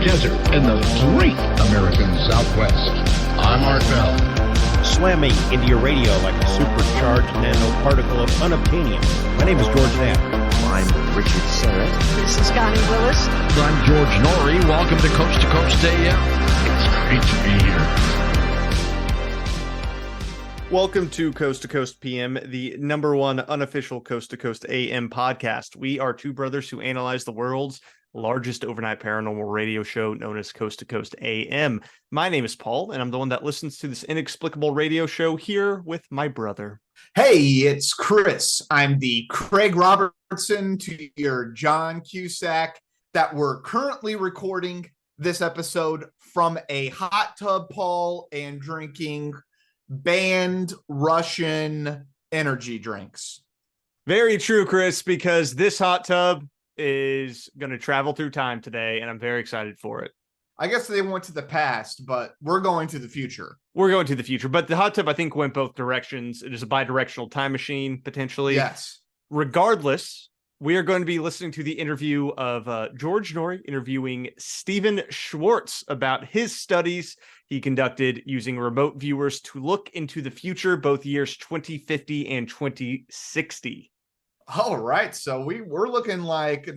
desert in the great American Southwest. I'm Art Bell. Slamming into your radio like a supercharged nanoparticle of unobtainium. My name is George Noory. I'm Richard Serrett. This is Connie Willis. I'm George Noory. Welcome to Coast AM. It's great to be here. Welcome to Coast PM, the number one unofficial Coast AM podcast. We are two brothers who analyze the world's largest overnight paranormal radio show known as Coast AM. My name is Paul, and I'm the one that listens to this inexplicable radio show here with my brother. Hey, it's Chris. I'm the Craig Robertson to your John Cusack that we're currently recording this episode from a hot tub, Paul, and drinking banned Russian energy drinks. Very true, Chris, because this hot tub is going to travel through time today, and I'm very excited for it. I guess they went to the past, but we're going to the future. We're going to the future, but the hot tub, I think, went both directions. It is a bi-directional time machine, potentially. Yes. Regardless, we are going to be listening to the interview of George Noory interviewing Stephan Schwartz about his studies he conducted using remote viewers to look into the future, both years 2050 and 2060. All right. So we're looking like a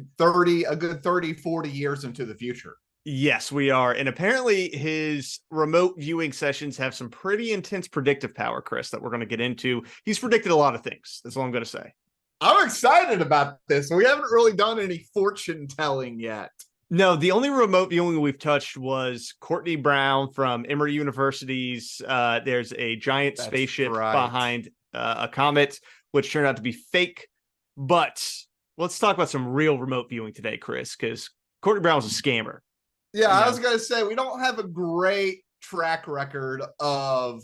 good 30, 40 years into the future. Yes, we are. And apparently his remote viewing sessions have some pretty intense predictive power, Chris, that we're going to get into. He's predicted a lot of things. That's all I'm going to say. I'm excited about this. We haven't really done any fortune telling yet. No, the only remote viewing we've touched was Courtney Brown from Emory University's. There's a giant spaceship behind a comet, which turned out to be fake. But let's talk about some real remote viewing today, Chris, because Courtney Brown was a scammer. Yeah, I was going to say, we don't have a great track record of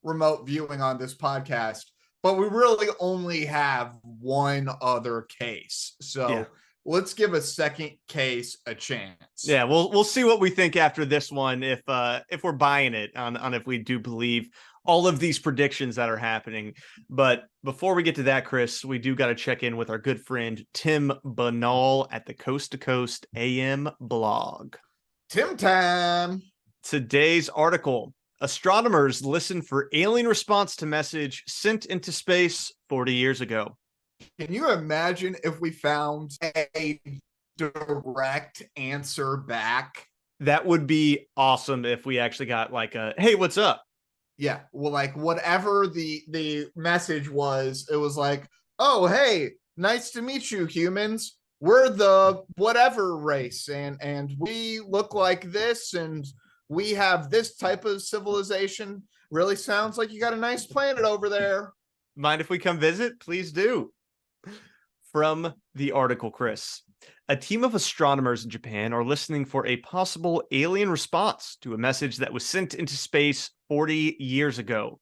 remote viewing on this podcast, but we really only have one other case. So let's give a second case a chance. Yeah, we'll see what we think after this one, if we're buying it on if we do believe all of these predictions that are happening. But before we get to that, Chris, we do got to check in with our good friend Tim Banal at the Coast to Coast AM blog. Tim time. Today's article: astronomers listen for alien response to message sent into space 40 years ago. Can you imagine if we found a direct answer back? That would be awesome if we actually got like a, hey, what's up? Yeah, well, like whatever the message was, it was like, oh, hey, nice to meet you, humans. We're the whatever race, and we look like this, and we have this type of civilization. Really sounds like you got a nice planet over there. Mind if we come visit? Please do. From the article, Chris, a team of astronomers in Japan are listening for a possible alien response to a message that was sent into space 40 years ago.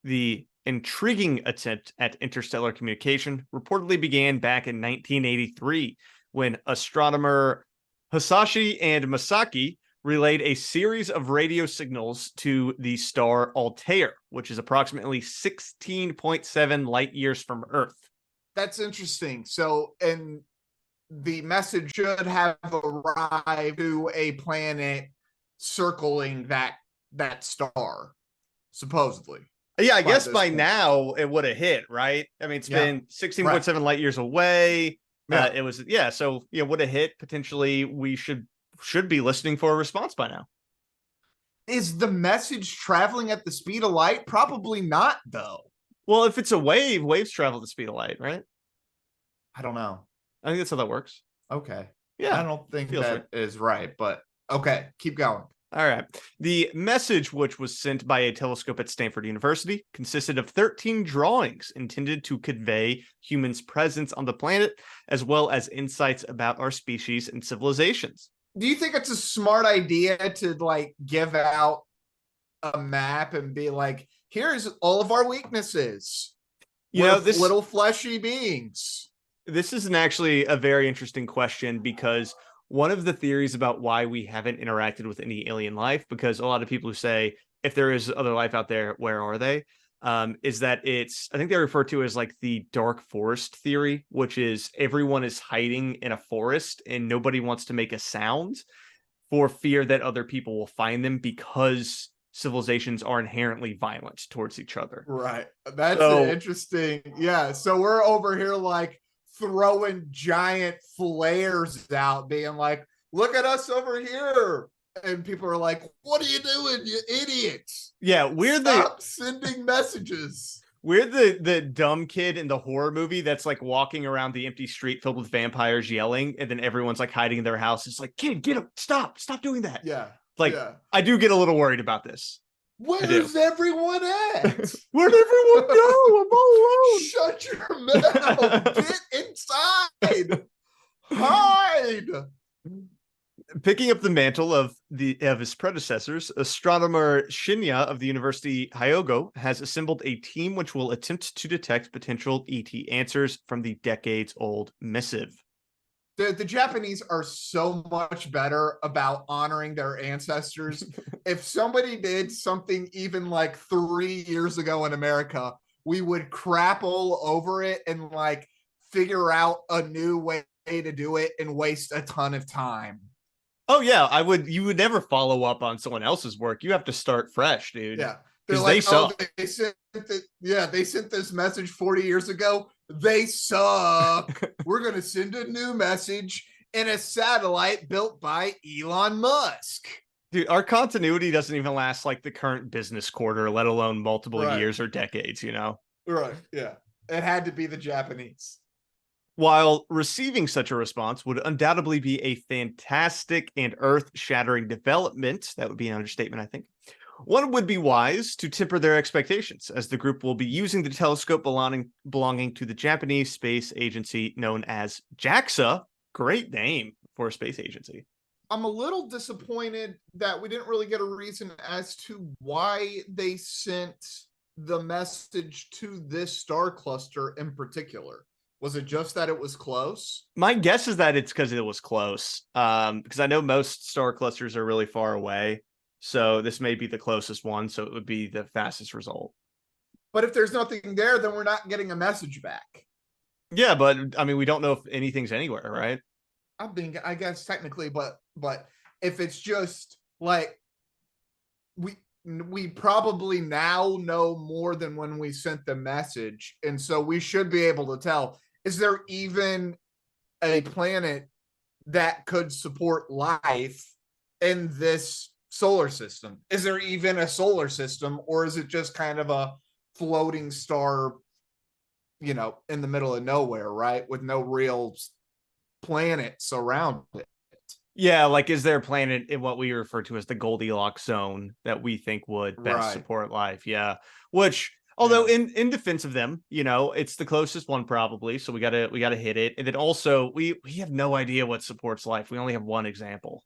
The intriguing attempt at interstellar communication reportedly began back in 1983 when astronomer Hisashi and Masaki relayed a series of radio signals to the star Altair, which is approximately 16.7 light years from Earth. That's interesting. So, and the message should have arrived to a planet circling that star, supposedly. Yeah, I guess by now it would have hit, right? I mean, it's been 16.7 light years away. It was, so would have hit. Potentially, we should be listening for a response by now. Is the message traveling at the speed of light? Probably not, though. Well, if it's a wave, waves travel at the speed of light, right? I don't know. I think that's how that works. Okay. Yeah. I don't think that is right, but okay, keep going. All right. The message, which was sent by a telescope at Stanford University, consisted of 13 drawings intended to convey humans' presence on the planet, as well as insights about our species and civilizations. Do you think it's a smart idea to like give out a map and be like, here's all of our weaknesses? This little fleshy beings. This is actually a very interesting question, because one of the theories about why we haven't interacted with any alien life, because a lot of people who say, if there is other life out there, where are they? Is that I think they refer to as like the dark forest theory, which is everyone is hiding in a forest and nobody wants to make a sound for fear that other people will find them because civilizations are inherently violent towards each other. Right. That's So- interesting. Yeah. So we're over here like throwing giant flares out, being like, look at us over here. And people are like, what are you doing, you idiots? Yeah, Stop sending messages. we're the dumb kid in the horror movie that's like walking around the empty street filled with vampires yelling, and then everyone's like hiding in their house. It's like, kid, get up, stop doing that. Yeah. Like, yeah. I do get a little worried about this. Where's everyone at? Where'd everyone go? I'm all alone. Shut your mouth. Get inside. Hide. Picking up the mantle of his predecessors, astronomer Shinya of the University Hyogo has assembled a team which will attempt to detect potential ET answers from the decades-old missive. The Japanese are so much better about honoring their ancestors. If somebody did something even like 3 years ago in America, we would crap all over it and like figure out a new way to do it and waste a ton of time. Oh yeah, you would never follow up on someone else's work. You have to start fresh, dude. Yeah. Because they suck. they sent this message 40 years ago. They suck. We're going to send a new message in a satellite built by Elon Musk. Dude, our continuity doesn't even last like the current business quarter, let alone multiple Right. years or decades, you know? Right. Yeah. It had to be the Japanese. While receiving such a response would undoubtedly be a fantastic and earth-shattering development, that would be an understatement, I think, one would be wise to temper their expectations, as the group will be using the telescope belonging to the Japanese space agency known as JAXA. Great name for a space agency. I'm a little disappointed that we didn't really get a reason as to why they sent the message to this star cluster in particular. Was it just that it was close? My guess is that it's because it was close. Because I know most star clusters are really far away. So this may be the closest one. So it would be the fastest result. But if there's nothing there, then we're not getting a message back. Yeah, but I mean, we don't know if anything's anywhere, right? I guess technically, but if it's just like we probably now know more than when we sent the message, and so we should be able to tell, is there even a planet that could support life in this solar system? Is there even a solar system, or is it just kind of a floating star, you know, in the middle of nowhere, right, with no real planets around it? Yeah, like, is there a planet in what we refer to as the Goldilocks zone that we think would best Right. support life? Yeah, which, although in defense of them, you know, it's the closest one probably, so we gotta hit it. And then also we have no idea what supports life. We only have one example.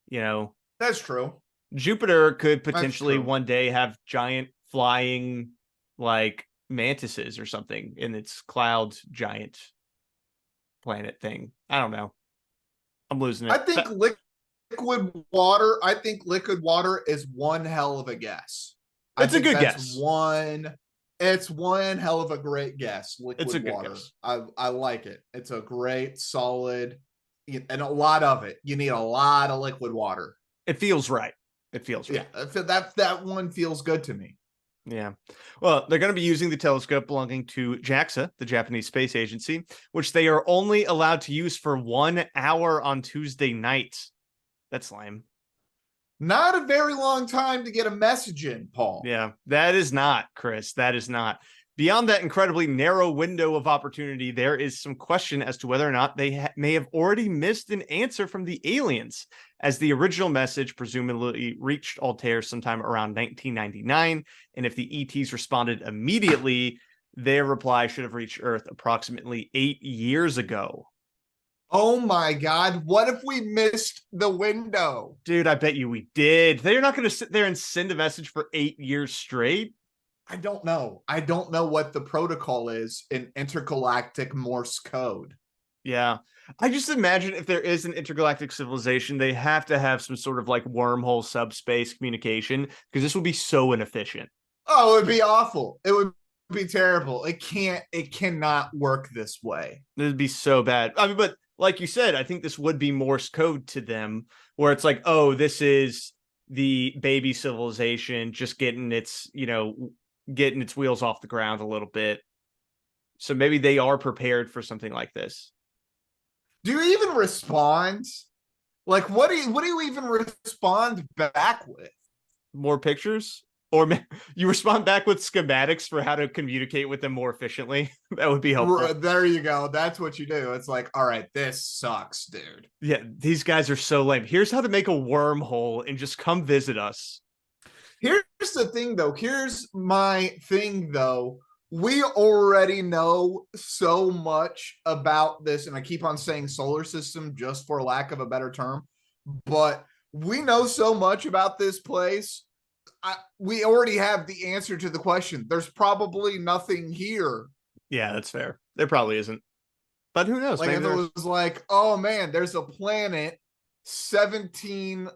You know, That's true. Jupiter could potentially true. one day have giant flying like mantises or something in its cloud giant planet thing. I don't know. I'm losing it. I think liquid water is one hell of a guess. It's a good guess. It's one hell of a great guess. Liquid It's a good water. guess. I like it. It's a great, solid, and a lot of it. You need a lot of liquid water. It feels right. It feels right. Yeah, that one feels good to me. Yeah. Well, they're going to be using the telescope belonging to JAXA, the Japanese space agency, which they are only allowed to use for 1 hour on Tuesday nights. That's lame. Not a very long time to get a message in, Paul. Yeah, that is not, Chris. That is not. Beyond that incredibly narrow window of opportunity, there is some question as to whether or not they may have already missed an answer from the aliens, as the original message presumably reached Altair sometime around 1999. And if the ETs responded immediately, their reply should have reached Earth approximately 8 years ago. Oh my God. What if we missed the window? Dude, I bet you we did. They're not going to sit there and send a message for 8 years straight. I don't know. I don't know what the protocol is in intergalactic Morse code. Yeah. I just imagine if there is an intergalactic civilization, they have to have some sort of like wormhole subspace communication, because this would be so inefficient. Oh, it would be awful. It would be terrible. It cannot work this way. It would be so bad. I mean, but like you said, I think this would be Morse code to them, where it's like, oh, this is the baby civilization just getting its, getting its wheels off the ground a little bit. So maybe they are prepared for something like this. Do you even respond? Like, what do you even respond back with? More pictures? Or you respond back with schematics for how to communicate with them more efficiently. That would be helpful. There you go. That's what you do. It's like, all right, this sucks, dude. Yeah, these guys are so lame. Here's how to make a wormhole and just come visit us. Here's the thing, though. Here's my thing, though. We already know so much about this, and I keep on saying solar system just for lack of a better term, but we know so much about this place. We already have the answer to the question. There's probably nothing here. Yeah, that's fair. There probably isn't. But who knows? Like, if it was like, oh man, there's a planet 17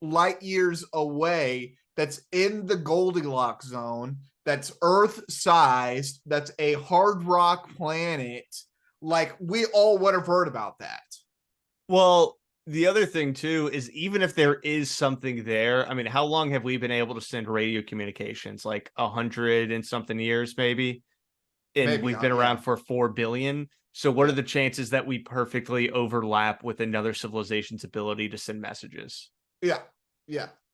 light years away that's in the Goldilocks zone, that's Earth-sized, that's a hard rock planet, like, we all would have heard about that. Well, the other thing, too, is even if there is something there, I mean, how long have we been able to send radio communications? Like 100 and something years, maybe? And we've been around for 4 billion. So what are the chances that we perfectly overlap with another civilization's ability to send messages? Yeah.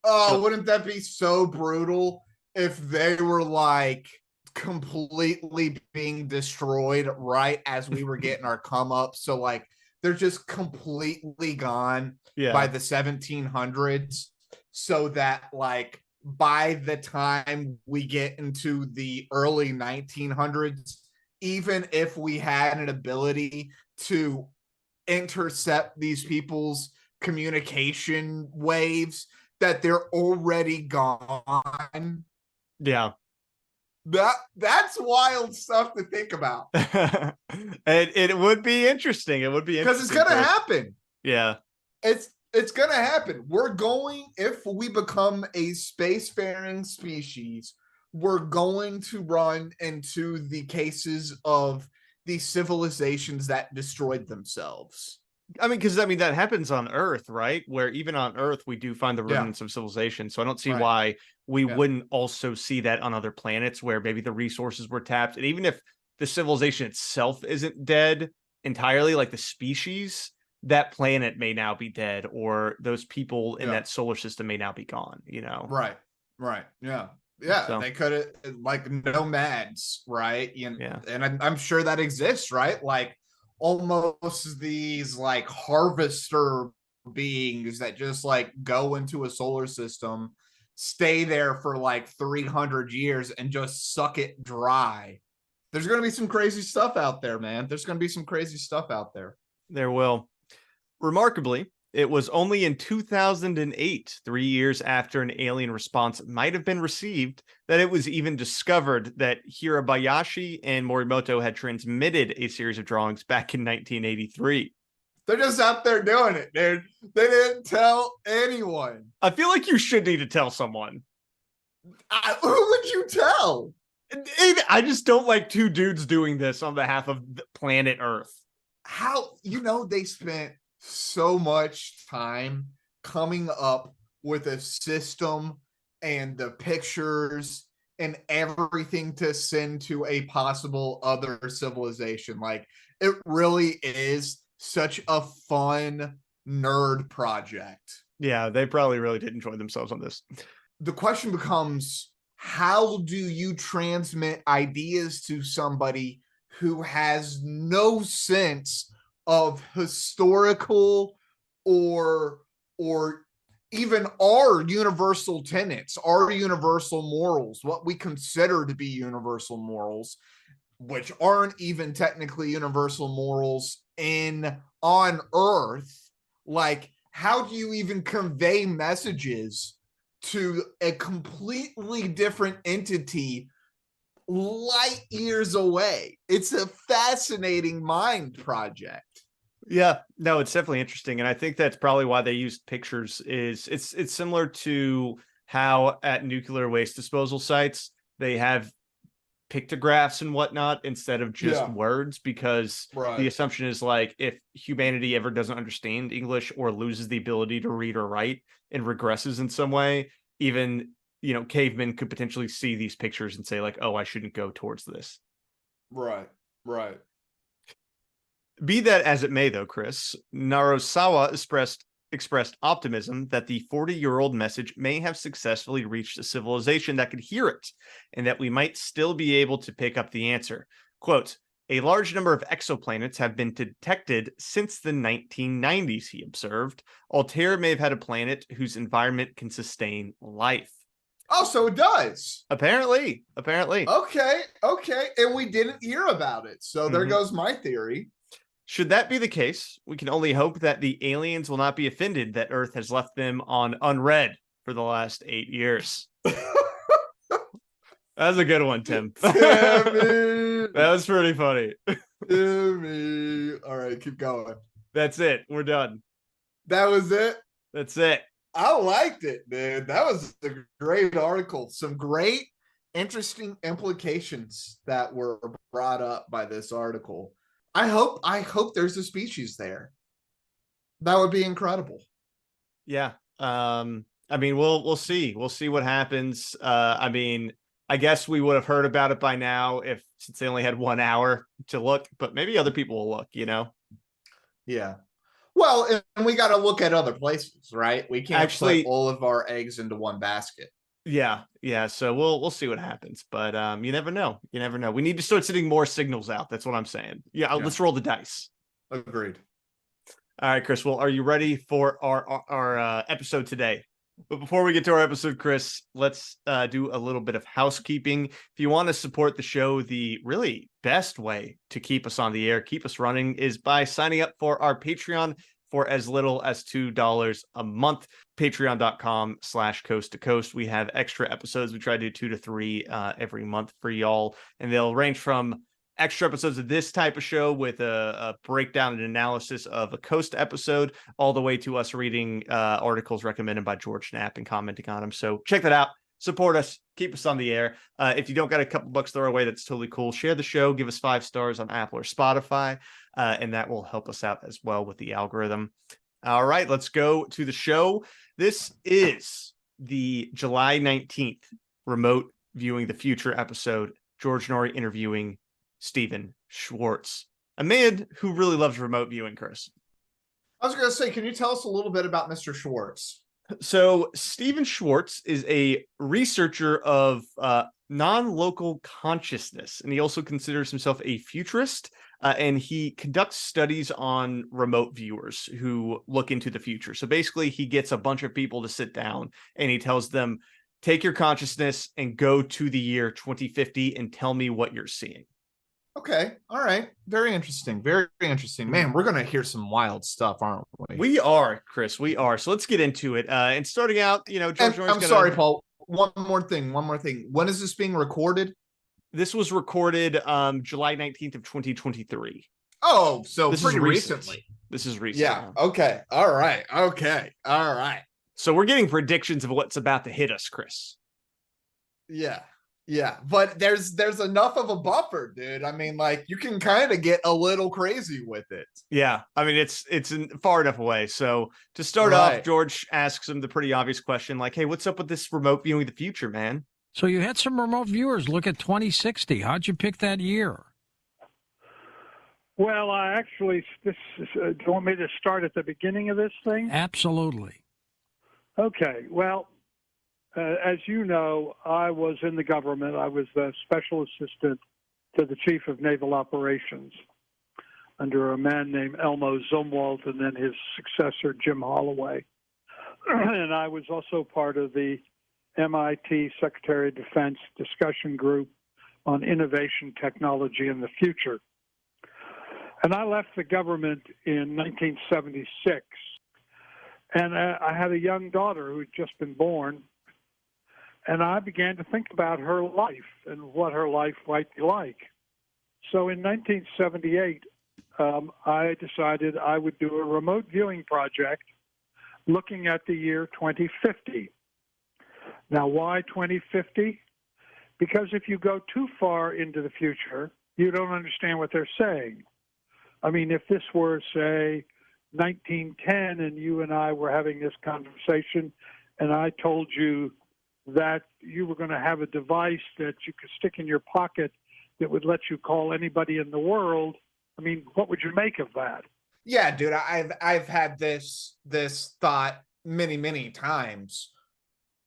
Oh, wouldn't that be so brutal if they were like completely being destroyed right as we were getting our come up? So like they're just completely gone by the 1700s, so that like by the time we get into the early 1900s, even if we had an ability to intercept these people's communication waves, that they're already gone. Yeah. That's wild stuff to think about. It would be interesting. It would be interesting. Because it's gonna happen. Yeah. It's gonna happen. We're going, if we become a spacefaring species, we're going to run into the cases of the civilizations that destroyed themselves. I mean, because that happens on Earth, right? Where even on Earth, we do find the remnants of civilization. So I don't see why we wouldn't also see that on other planets where maybe the resources were tapped. And even if the civilization itself isn't dead entirely, like the species, that planet may now be dead, or those people in that solar system may now be gone, Right. Yeah. So, they could have, like, nomads, right? And I'm sure that exists, right? Like, almost these like harvester beings that just like go into a solar system, stay there for like 300 years and just suck it dry. There's going to be some crazy stuff out there, man. There's going to be some crazy stuff out there. There will. Remarkably, it was only in 2008, 3 years after an alien response might have been received, that it was even discovered that Hirabayashi and Morimoto had transmitted a series of drawings back in 1983. They're just out there doing it, dude. They didn't tell anyone. I feel like you should need to tell someone. Who would you tell? I just don't like two dudes doing this on behalf of planet Earth. How, they spent so much time coming up with a system and the pictures and everything to send to a possible other civilization. Like, it really is such a fun nerd project. Yeah, they probably really did enjoy themselves on this. The question becomes, how do you transmit ideas to somebody who has no sense of historical or even our universal tenets, our universal morals, what we consider to be universal morals, which aren't even technically universal morals on Earth? Like, how do you even convey messages to a completely different entity light years away? It's a fascinating mind project. Yeah, no, it's definitely interesting. And I think that's probably why they used pictures. Is it's similar to how at nuclear waste disposal sites, they have pictographs and whatnot instead of just words, because the assumption is like if humanity ever doesn't understand English or loses the ability to read or write and regresses in some way, even cavemen could potentially see these pictures and say like, oh, I shouldn't go towards this. Right. Be that as it may, though, Chris, Narosawa expressed optimism that the 40-year-old message may have successfully reached a civilization that could hear it, and that we might still be able to pick up the answer. Quote, a large number of exoplanets have been detected since the 1990s, he observed. Altair may have had a planet whose environment can sustain life. Oh, so it does. Apparently. Okay. And we didn't hear about it. So there goes my theory. Should that be the case, we can only hope that the aliens will not be offended that Earth has left them on unread for the last 8 years. That was a good one, Tim. That was pretty funny. Timmy. All right, keep going. That's it. We're done. That was it? That's it. I liked it, dude. That was a great article. Some great, interesting implications that were brought up by this article. I hope there's a species there. That would be incredible. Yeah. I mean, we'll see. We'll see what happens. I mean, I guess we would have heard about it by now since they only had 1 hour to look, but maybe other people will look, Yeah. Well, and we got to look at other places, right? We can't put all of our eggs into one basket. Yeah. So we'll see what happens, but you never know. We need to start sending more signals out. That's what I'm saying. Yeah. Let's roll the dice. Agreed. All right, Chris. Well, are you ready for our episode today? But before we get to our episode, Chris, let's do a little bit of housekeeping. If you want to support the show, the really best way to keep us on the air, keep us running, is by signing up for our Patreon for as little as $2 a month. Patreon.com/coast to coast. We have extra episodes. We try to do 2 to 3 every month for y'all, and they'll range from extra episodes of this type of show with a breakdown and analysis of a Coast episode, all the way to us reading articles recommended by George Knapp and commenting on them. So check that out. Support us. Keep us on the air. If you don't got a couple bucks throw away, that's totally cool. Share the show. Give us 5 stars on Apple or Spotify, and that will help us out as well with the algorithm. All right, let's go to the show. This is the July 19th remote viewing the future episode. George Noory interviewing Stephan Schwartz, a man who really loves remote viewing, Chris. I was going to say, can you tell us a little bit about Mr. Schwartz? So Stephan Schwartz is a researcher of non-local consciousness, and he also considers himself a futurist, and he conducts studies on remote viewers who look into the future. So basically, he gets a bunch of people to sit down, and he tells them, take your consciousness and go to the year 2050 and tell me what you're seeing. Okay. All right. Very interesting. Very interesting. Man, we're going to hear some wild stuff, aren't we? We are, Chris. We are. So let's get into it. And starting out, George Noory's sorry, Paul. One more thing. When is this being recorded? This was recorded July 19th of 2023. Oh, so this pretty is recently. This is recent. Yeah. Okay. All right. So we're getting predictions of what's about to hit us, Chris. Yeah, but there's enough of a buffer, dude. I mean, like, you can kind of get a little crazy with it. Yeah, I mean, it's far enough away. So to start off, George asks him the pretty obvious question, like, hey, what's up with this remote viewing the future, man? So you had some remote viewers look at 2060. How'd you pick that year? Well, do you want me to start at the beginning of this thing? Absolutely. Okay, well, as you know, I was in the government. I was the special assistant to the chief of naval operations under a man named Elmo Zumwalt and then his successor, Jim Holloway. And I was also part of the MIT Secretary of Defense discussion group on innovation, technology, and the future. And I left the government in 1976. And I had a young daughter who had just been born. And I began to think about her life and what her life might be like. So in 1978, I decided I would do a remote viewing project looking at the year 2050. Now, why 2050? Because if you go too far into the future, you don't understand what they're saying. I mean, if this were, say, 1910 and you and I were having this conversation and I told you that you were going to have a device that you could stick in your pocket that would let you call anybody in the world, I mean, what would you make of that? Yeah, dude, I've had this thought many times,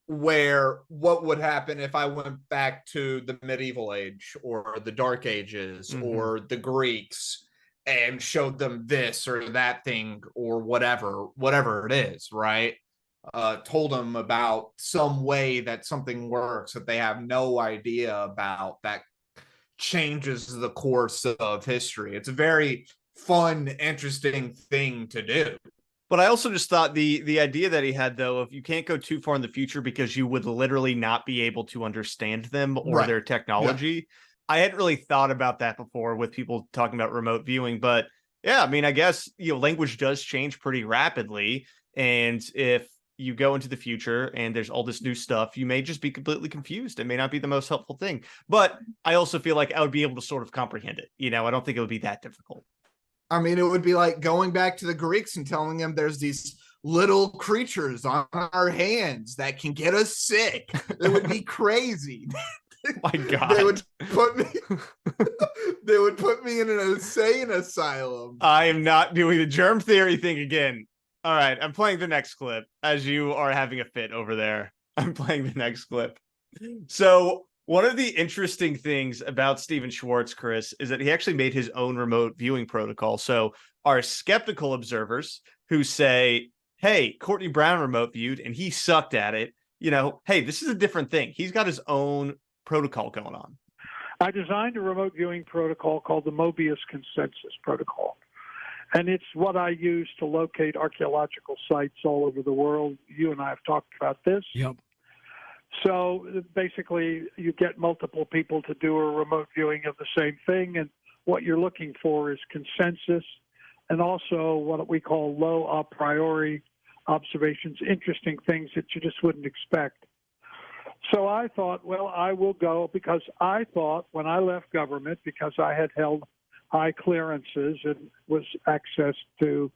where what would happen if I went back to the medieval age or the dark ages or the Greeks and showed them this or that thing or whatever it is, right? Told them about some way that something works that they have no idea about, that changes the course of history. It's a very fun, interesting thing to do. But I also just thought the idea that he had, though, if you can't go too far in the future because you would literally not be able to understand them or their technology. Yeah. I hadn't really thought about that before with people talking about remote viewing. But yeah, I mean, I guess, language does change pretty rapidly. And if you go into the future and there's all this new stuff, you may just be completely confused. It may not be the most helpful thing. But I also feel like I would be able to sort of comprehend it. I don't think it would be that difficult. I mean, it would be like going back to the Greeks and telling them there's these little creatures on our hands that can get us sick. It would be crazy. My God. They would put me in an insane asylum. I am not doing the germ theory thing again. All right, I'm playing the next clip as you are having a fit over there. I'm playing the next clip. So one of the interesting things about Stephan Schwartz, Chris, is that he actually made his own remote viewing protocol. So our skeptical observers who say, hey, Courtney Brown remote viewed and he sucked at it, hey, this is a different thing. He's got his own protocol going on. I designed a remote viewing protocol called the Mobius Consensus Protocol. And it's what I use to locate archaeological sites all over the world. You and I have talked about this. Yep. So basically, you get multiple people to do a remote viewing of the same thing. And what you're looking for is consensus and also what we call low a priori observations, interesting things that you just wouldn't expect. So I thought, well, I will go, because I thought when I left government, because I had held high clearances and was access to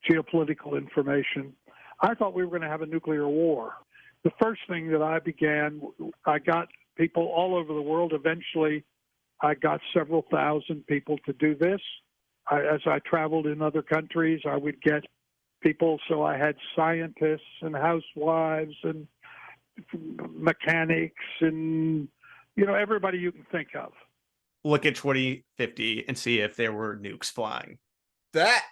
geopolitical information, I thought we were going to have a nuclear war. The first thing that I got people all over the world. Eventually, I got several thousand people to do this. As I traveled in other countries, I would get people. So I had scientists and housewives and mechanics and, everybody you can think of. Look at 2050 and see if there were nukes flying. That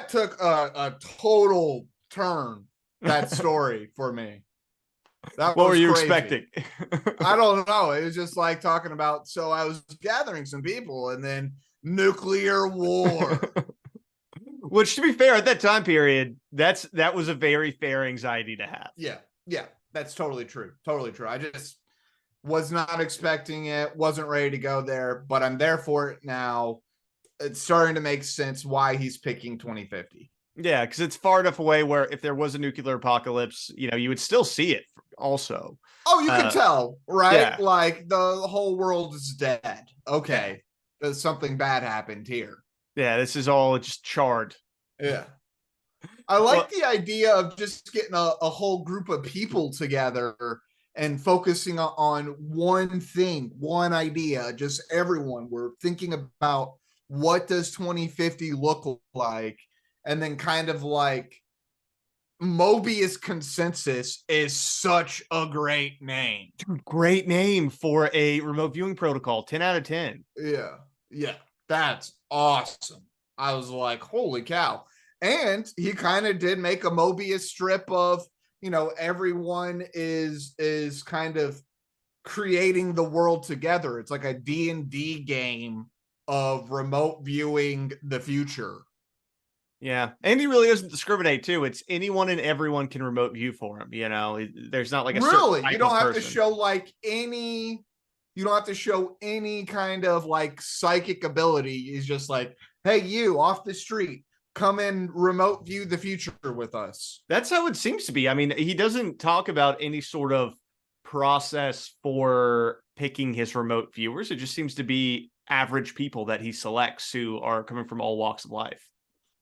took a total turn, that story, for me. What were you expecting? I don't know. It was just like talking about, so I was gathering some people and then nuclear war. Which, to be fair, at that time period, that was a very fair anxiety to have. Yeah, that's totally true. Totally true. I just was not expecting it, wasn't ready to go there, but I'm there for it now. It's starting to make sense why he's picking 2050. Yeah, because it's far enough away where if there was a nuclear apocalypse, you would still see it also. Oh, you can tell, right? Yeah. Like the whole world is dead. Okay, there's something bad happened here. Yeah, this is all just charred. Yeah. I like the idea of just getting a whole group of people together and focusing on one thing, one idea. Just everyone, we're thinking about what does 2050 look like? And then kind of like Mobius Consensus is such a great name. Dude, great name for a remote viewing protocol. 10 out of 10. Yeah. That's awesome. I was like, holy cow. And he kind of did make a Mobius strip of, everyone is kind of creating the world together. It's like a D&D game of remote viewing the future. Yeah. And he really doesn't discriminate too. It's anyone and everyone can remote view for him. There's not like a really, you don't have person. to show like any, you don't have to show any kind of like psychic ability. He's just like, hey, you off the street, come and remote view the future with us. That's how it seems to be. I mean, he doesn't talk about any sort of process for picking his remote viewers. It just seems to be average people that he selects who are coming from all walks of life.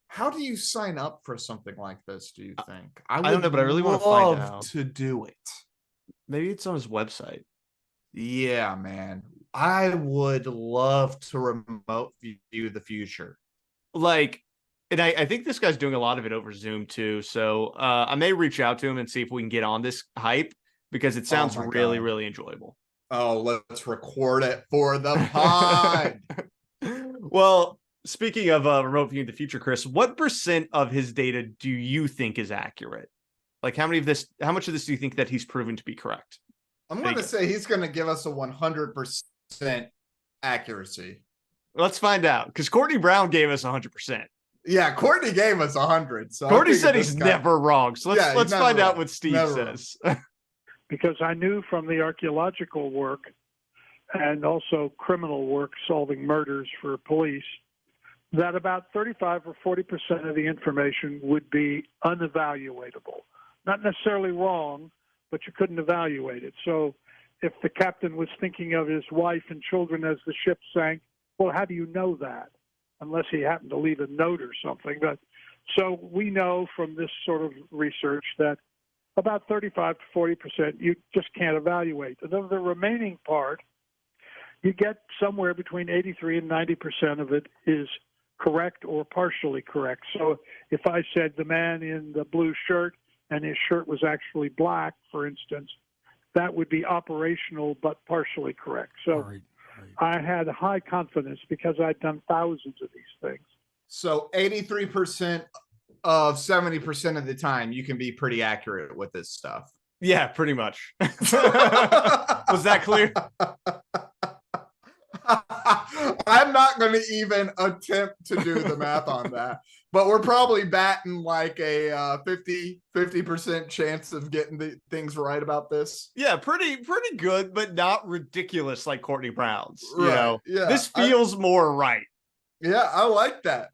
How do you sign up for something like this, do you think? I don't know, but I really want to find love out. to do it. Maybe it's on his website. Yeah, man. I would love to remote view the future. Like, and I think this guy's doing a lot of it over Zoom too. So I may reach out to him and see if we can get on this hype because it sounds my really, God. really enjoyable. Oh, let's record it for the pod. Well, speaking of remote viewing the future, Chris, what percent of his data do you think is accurate? Like, how much of this do you think that he's proven to be correct? I'm going to say he's going to give us a 100% accuracy. Let's find out, because Courtney Brown gave us 100%. Yeah, Courtney gave us 100. So Courtney said he's never wrong. So let's find out what Steve says. Because I knew from the archaeological work and also criminal work solving murders for police that about 35 or 40% of the information would be unevaluatable. Not necessarily wrong, but you couldn't evaluate it. So if the captain was thinking of his wife and children as the ship sank, well, how do you know that? Unless he happened to leave a note or something. But so we know from this sort of research that about 35 to 40% you just can't evaluate. And of the remaining part, you get somewhere between 83 and 90% of it is correct or partially correct. So if I said the man in the blue shirt and his shirt was actually black, for instance, that would be operational but partially correct. So I had high confidence because I'd done thousands of these things. So 83% of 70% of the time, you can be pretty accurate with this stuff. Yeah, pretty much. Was that clear? I'm not going to even attempt to do the math on that, but we're probably batting like a 50% chance of getting the things right about this. Yeah, pretty good, but not ridiculous like Courtney Brown's. Right. You know, yeah, this feels more right. Yeah, I like that.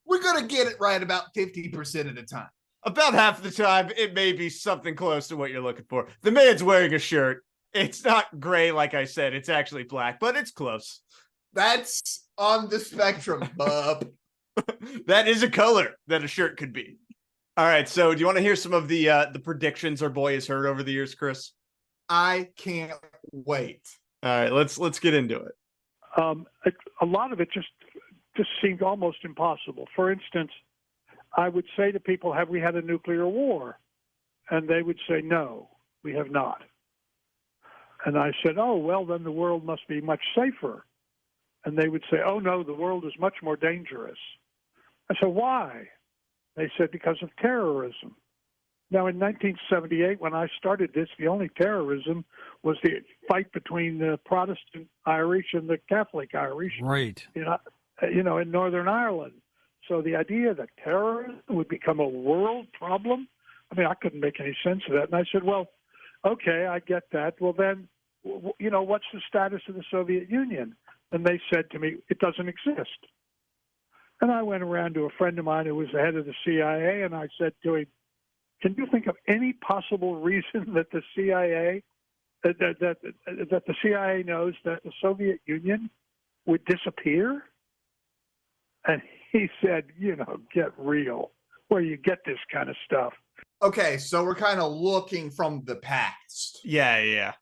We're going to get it right about 50% of the time. About half the time, it may be something close to what you're looking for. The man's wearing a shirt. It's not gray, like I said. It's actually black, but it's close. That's on the spectrum, bub. That is a color that a shirt could be. All right, so do you want to hear some of the predictions our boy has heard over the years, Chris? I can't wait. All right, let's get into it. A lot of it just seemed almost impossible. For instance, I would say to people, have we had a nuclear war? And they would say, no, we have not. And I said, oh, well, then the world must be much safer. And they would say, oh, no, the world is much more dangerous. I said, why? They said, because of terrorism. Now, in 1978, when I started this, the only terrorism was the fight between the Protestant Irish and the Catholic Irish. Right. In Northern Ireland. So the idea that terrorism would become a world problem, I mean, I couldn't make any sense of that. And I said, well, okay, I get that. Well, then, what's the status of the Soviet Union? And they said to me, it doesn't exist. And I went around to a friend of mine who was the head of the CIA, and I said to him, can you think of any possible reason that the CIA, that the CIA knows that the Soviet Union would disappear? And he said, get real. Where you get this kind of stuff. Okay, so we're kind of looking from the past. Yeah.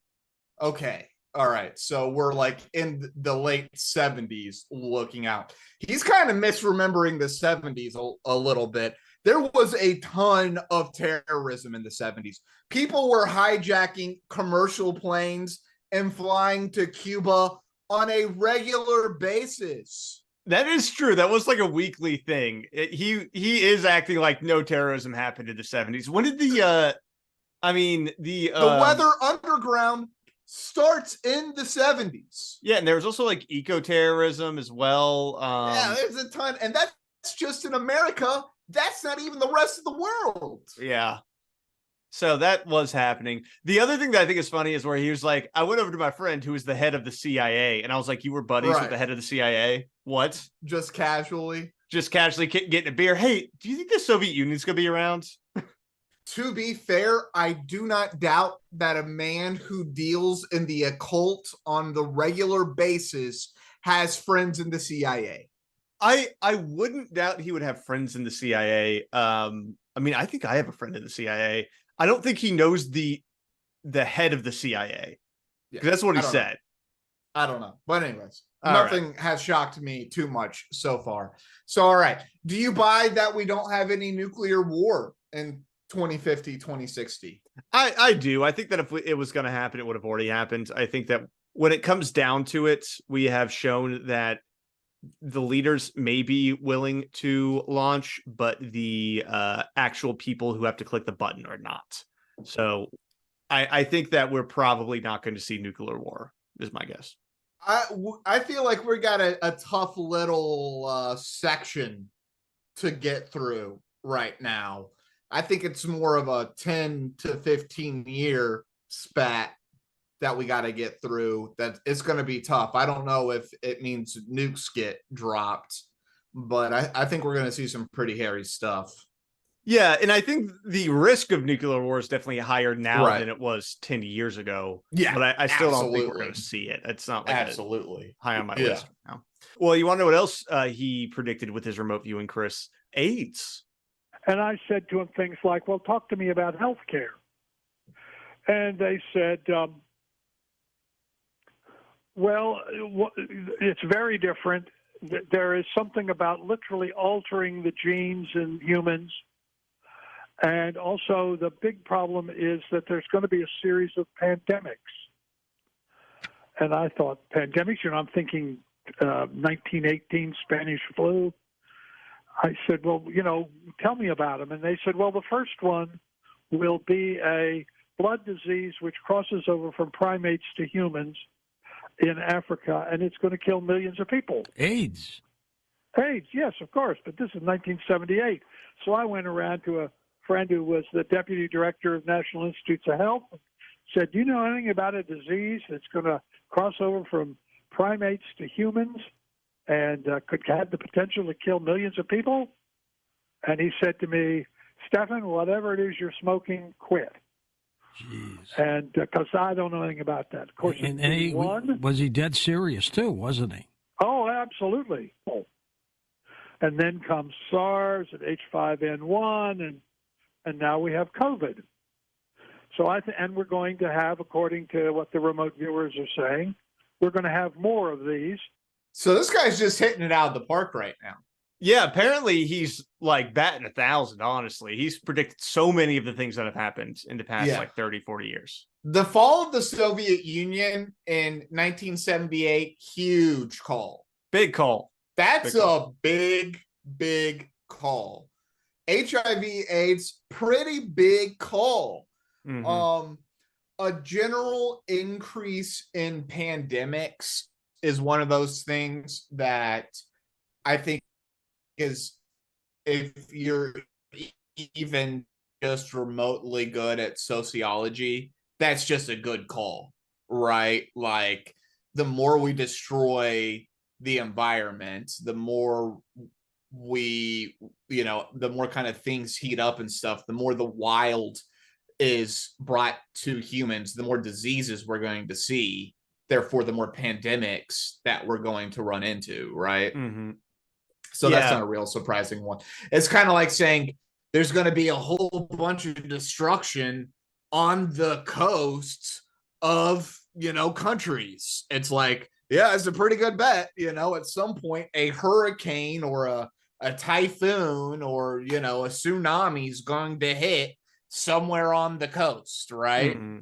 Okay. All right. So we're like in the late 70s looking out. He's kind of misremembering the 70s a little bit. There was a ton of terrorism in the 70s. People were hijacking commercial planes and flying to Cuba on a regular basis. That is true. That was like a weekly thing. He is acting like no terrorism happened in the 70s. When did the Weather Underground starts in the 70s. Yeah, and there was also like eco-terrorism as well. Yeah, there's a ton. And that's just in America. That's not even the rest of the world. Yeah. So that was happening. The other thing that I think is funny is where he was like, I went over to my friend who was the head of the CIA, and I was like, you were buddies with the head of the CIA? What? Just casually? Just casually getting a beer. Hey, do you think the Soviet Union's going to be around? To be fair, I do not doubt that a man who deals in the occult on the regular basis has friends in the CIA. I wouldn't doubt he would have friends in the CIA. I mean, I think I have a friend in the CIA. I don't think he knows the head of the CIA. Yeah, That's what he I don't know. said. I don't know. But anyways, All nothing has shocked me too much so far. So, all right. Do you buy that we don't have any nuclear war in 2050, 2060? I do. I think that if it was going to happen, it would have already happened. I think that when it comes down to it, we have shown that the leaders may be willing to launch, but the actual people who have to click the button are not. So I think that we're probably not going to see nuclear war, is my guess. I feel like we got a tough little section to get through right now. I think it's more of a 10 to 15 year spat that we got to get through. That it's going to be tough. I don't know if it means nukes get dropped, but I think we're going to see some pretty hairy stuff. Yeah, and I think the risk of nuclear war is definitely higher now Right. than it was 10 years ago. Yeah, but I still don't think we're absolutely. going to see it. It's not like Absolutely high on my Yeah. list right now. Well, you want to know what else he predicted with his remote viewing, Chris? AIDS. And I said to him things like, well, talk to me about health care. And they said, well, it's very different. There is something about literally altering the genes in humans. And also the big problem is that there's going to be a series of pandemics. And I thought, pandemics, I'm thinking 1918 Spanish flu. I said, well, tell me about them. And they said, well, the first one will be a blood disease which crosses over from primates to humans in Africa, and it's going to kill millions of people. AIDS. AIDS, yes, of course, but this is 1978. So I went around to a friend who was the deputy director of National Institutes of Health and said, do you know anything about a disease that's going to cross over from primates to humans and could have the potential to kill millions of people? And he said to me, Stephan, whatever it is you're smoking, quit. Jeez. And because I don't know anything about that. Of course, was he dead serious too, wasn't he? Oh, absolutely. And then comes SARS and H5N1, and now we have COVID. So and we're going to have, according to what the remote viewers are saying, we're going to have more of these. So this guy's just hitting it out of the park right now. Yeah, apparently he's like batting 1,000, honestly. He's predicted so many of the things that have happened in the past 30, 40 years. The fall of the Soviet Union in 1978, huge call. Big call. That's a big, big call. HIV AIDS, pretty big call. Mm-hmm. A general increase in pandemics is one of those things that I think is, if you're even just remotely good at sociology, that's just a good call, right? Like, the more we destroy the environment, the more we, the more kind of things heat up and stuff, the more the wild is brought to humans, the more diseases we're going to see, therefore the more pandemics that we're going to run into, right? Mm-hmm. So that's not a real surprising one. It's kind of like saying there's going to be a whole bunch of destruction on the coasts of, countries. It's like, yeah, it's a pretty good bet. At some point, a hurricane or a typhoon or, a tsunami is going to hit somewhere on the coast, right? Mm-hmm.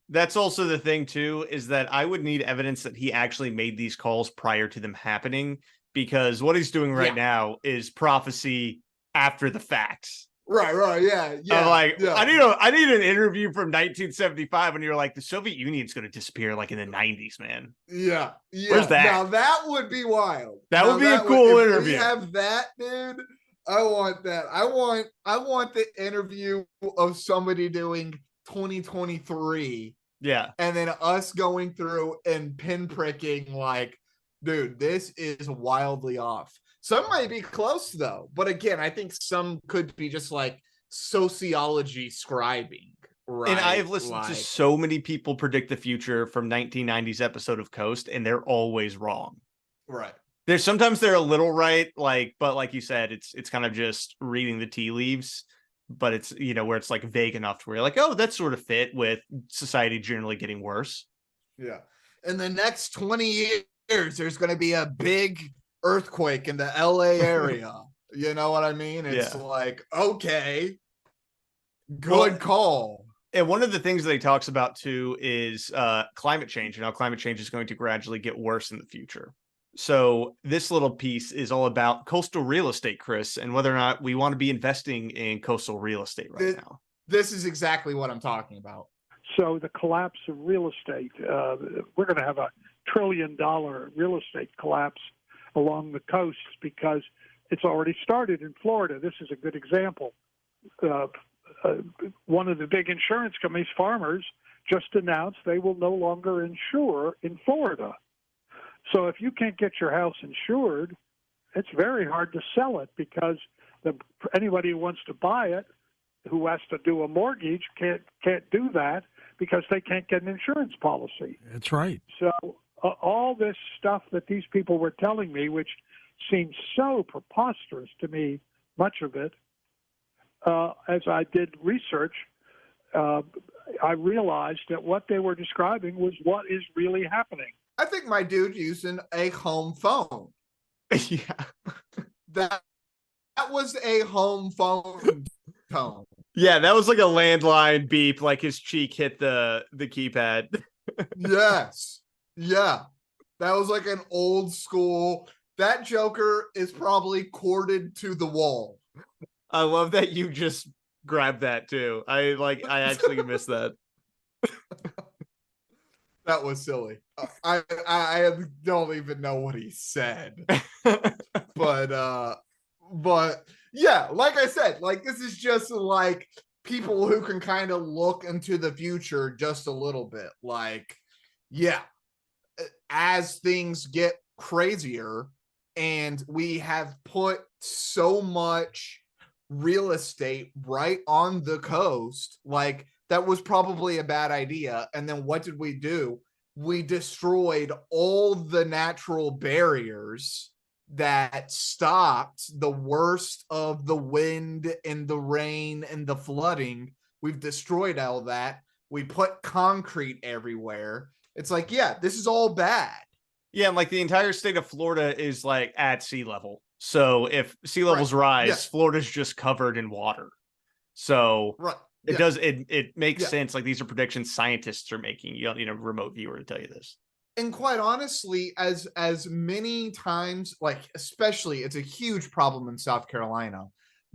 That's also the thing, too, is that I would need evidence that he actually made these calls prior to them happening, because what he's doing right now is prophecy after the fact. Right, yeah. I'm like, I need an interview from 1975 when you're like, the Soviet Union's going to disappear like in the 90s, man. Yeah. Where's that? Now that would be wild. That would be a cool interview. We have that, dude. I want that. I want the interview of somebody doing 2023. Yeah. And then us going through and pinpricking like, dude, this is wildly off. Some might be close though. But again, I think some could be just like sociology scribing, right? And I have listened to so many people predict the future from 1990s episode of Coast, and they're always wrong. Right. There's sometimes they're a little right, but like you said, it's kind of just reading the tea leaves, but it's, where it's like vague enough to where you're like, oh, that sort of fit with society generally getting worse. Yeah. In the next 20 years, there's going to be a big earthquake in the LA area. You know what I mean? It's like, okay, good call. And one of the things that he talks about too is climate change, and how climate change is going to gradually get worse in the future. So this little piece is all about coastal real estate, Chris, and whether or not we want to be investing in coastal real estate now. This is exactly what I'm talking about. So the collapse of real estate, we're going to have $1 trillion real estate collapse along the coast because it's already started in Florida. This is a good example. One of the big insurance companies, Farmers, just announced they will no longer insure in Florida. So if you can't get your house insured, it's very hard to sell it because anybody who wants to buy it, who has to do a mortgage, can't do that because they can't get an insurance policy. That's right. So all this stuff that these people were telling me, which seemed so preposterous to me, much of it, as I did research, I realized that what they were describing was what is really happening. I think my dude using a home phone. Yeah. That was a home phone tone. Yeah, that was like a landline beep, like his cheek hit the keypad. Yes. Yeah. That was like an old school. That Joker is probably corded to the wall. I love that you just grabbed that too. I actually missed that. That was silly. I don't even know what he said. but yeah, like I said, like this is just like people who can kind of look into the future just a little bit. Like, yeah, as things get crazier and we have put so much real estate right on the coast, like that was probably a bad idea. And then what did we do? We destroyed all the natural barriers that stopped the worst of the wind and the rain and the flooding. We've destroyed all that. We put concrete everywhere. It's like, yeah, this is all bad. Yeah, and like the entire state of Florida is like at sea level. So if sea levels rise, Florida's just covered in water. So it makes sense. Like these are predictions scientists are making. You don't need a remote viewer to tell you this. And quite honestly, as many times, like especially, it's a huge problem in South Carolina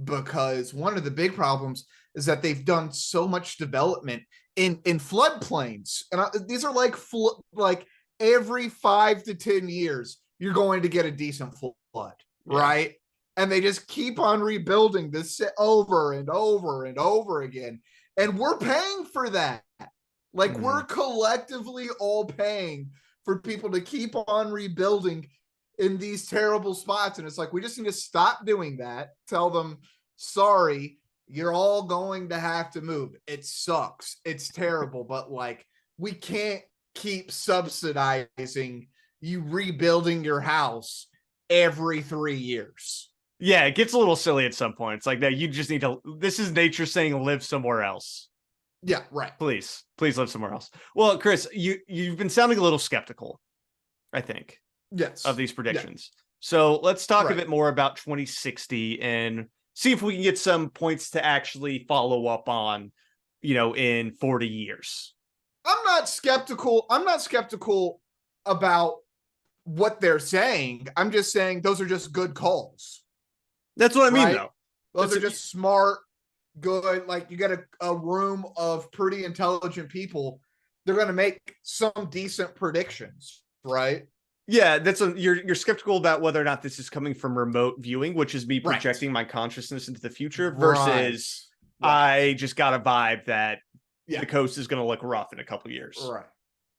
because one of the big problems is that they've done so much development in floodplains, and these are like every 5 to 10 years you're going to get a decent flood, right? And they just keep on rebuilding this over and over and over again, and we're paying for that. Like we're collectively all paying for people to keep on rebuilding in these terrible spots. And it's like, we just need to stop doing that. Tell them, sorry, you're all going to have to move. It sucks. It's terrible. But like, we can't keep subsidizing you rebuilding your house every 3 years. Yeah, it gets a little silly at some point. It's like, no, you just need to, this is nature saying live somewhere else. Yeah, right. Please live somewhere else. Well, Chris, you've been sounding a little skeptical, I think. Yes. Of these predictions. Yeah. So let's talk a bit more about 2060 and see if we can get some points to actually follow up on, in 40 years. I'm not skeptical about what they're saying. I'm just saying those are just good calls. That's what I mean, though. Those are just smart, good, like you get a room of pretty intelligent people, they're going to make some decent predictions, right? Yeah, you're skeptical about whether or not this is coming from remote viewing, which is me projecting my consciousness into the future, versus I just got a vibe that the coast is going to look rough in a couple years. Right.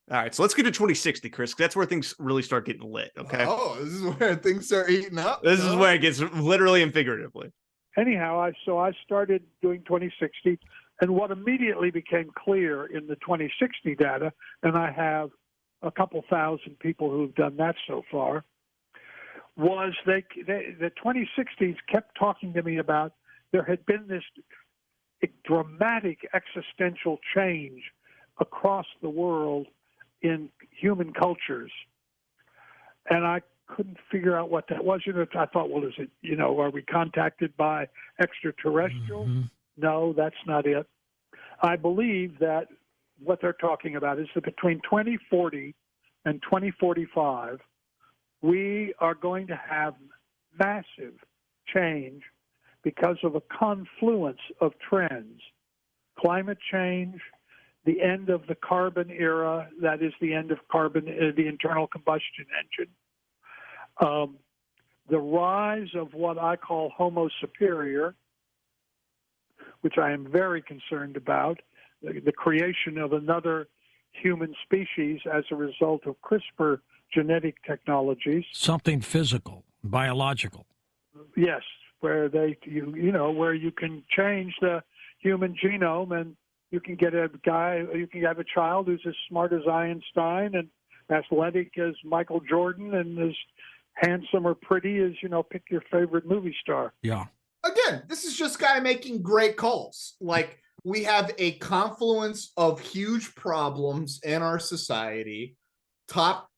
All right, so let's get to 2060, Chris. That's where things really start getting lit, okay? Oh, this is where things start heating up. This is where it gets literally and figuratively. anyhow, I started doing 2060, and what immediately became clear in the 2060 data, and I have a couple thousand people who've done that so far, was the 2060s kept talking to me about there had been this dramatic existential change across the world in human cultures, and I couldn't figure out what that was. I thought, well, is it, are we contacted by extraterrestrials? Mm-hmm. No, that's not it. I believe that what they're talking about is that between 2040 and 2045, we are going to have massive change because of a confluence of trends. Climate change, the end of the carbon era, that is the end of the internal combustion engine, the rise of what I call Homo superior, which I am very concerned about, the creation of another human species as a result of CRISPR genetic technologies. Something physical, biological. Yes, where where you can change the human genome, and you can have a child who's as smart as Einstein and athletic as Michael Jordan and as handsome or pretty as, pick your favorite movie star. Yeah. Again, this is just guy making great calls. Like, we have a confluence of huge problems in our society, top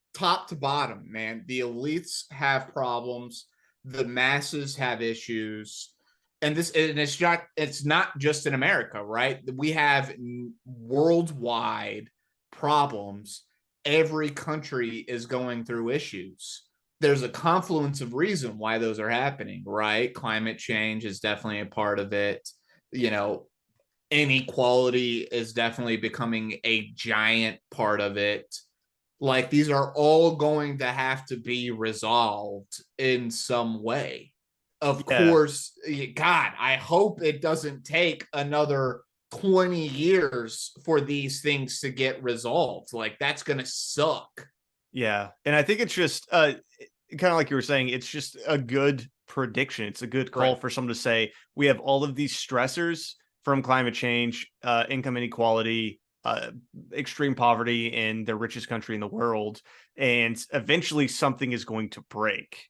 to bottom, man. The elites have problems, the masses have issues, and it's not just in America, right? We have worldwide problems. Every country is going through issues. There's a confluence of reason why those are happening, right? Climate change is definitely a part of it. Inequality is definitely becoming a giant part of it. Like, these are all going to have to be resolved in some way. Of course, God, I hope it doesn't take another 20 years for these things to get resolved. Like, that's going to suck. Yeah. And I think it's just kind of like you were saying, it's just a good prediction. It's a good call for someone to say, we have all of these stressors from climate change, income inequality, extreme poverty in the richest country in the world. And eventually something is going to break,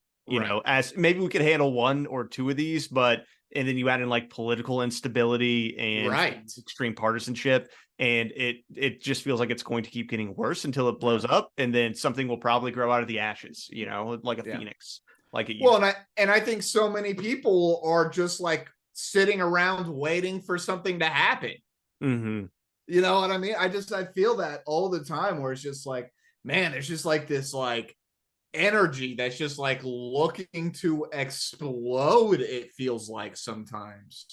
as maybe we could handle one or two of these, and then you add in like political instability and extreme partisanship. And it just feels like it's going to keep getting worse until it blows up, and then something will probably grow out of the ashes, like a phoenix. Like it used. Well, and I think so many people are just like sitting around waiting for something to happen. Mm-hmm. You know what I mean? I feel that all the time, where it's just like, man, there's just like this like energy that's just like looking to explode. It feels like sometimes.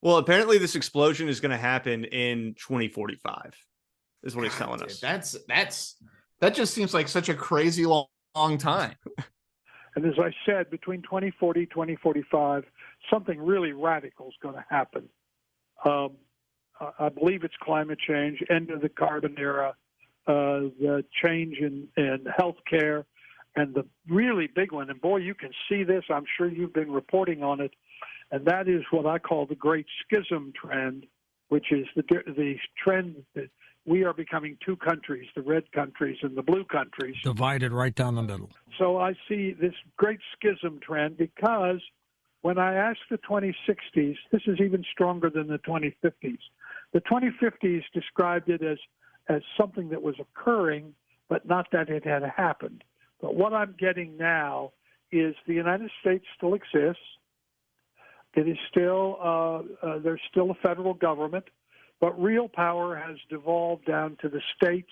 Well, apparently this explosion is going to happen in 2045, is what he's telling us. That just seems like such a crazy long time. And as I said, between 2040, 2045, something really radical is going to happen. I believe it's climate change, end of the carbon era, the change in healthcare, and the really big one, and boy, you can see this, I'm sure you've been reporting on it, and that is what I call the Great Schism trend, which is the trend that we are becoming two countries, the red countries and the blue countries. Divided right down the middle. So I see this Great Schism trend because when I asked the 2060s, this is even stronger than the 2050s. The 2050s described it as something that was occurring, but not that it had happened. But what I'm getting now is the United States still exists. It is still, there's still a federal government, but real power has devolved down to the states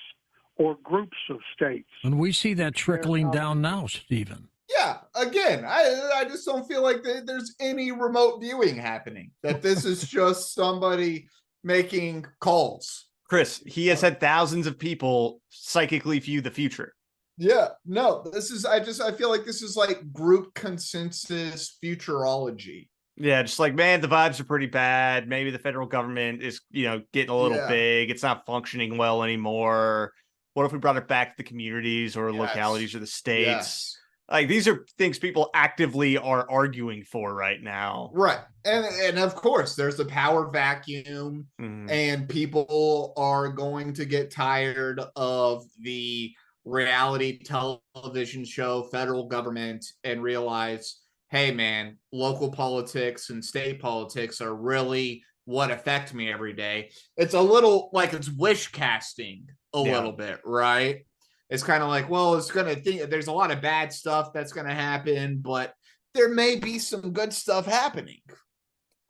or groups of states. And we see that trickling down now, Stephen. Yeah, again, I just don't feel like there's any remote viewing happening, that this is just somebody making calls. Chris, he has had thousands of people psychically view the future. Yeah, no, I feel like this is like group consensus futurology. Yeah, just like, man, the vibes are pretty bad. Maybe the federal government is, getting a little big. It's not functioning well anymore. What if we brought it back to the communities or localities or the states? Like these are things people actively are arguing for right now. Right. And of course there's the power vacuum, and people are going to get tired of the reality television show federal government and realize, hey man, local politics and state politics are really what affect me every day. It's a little like it's wish casting a little bit, right? It's kind of like, well, it's going to think there's a lot of bad stuff that's going to happen, but there may be some good stuff happening.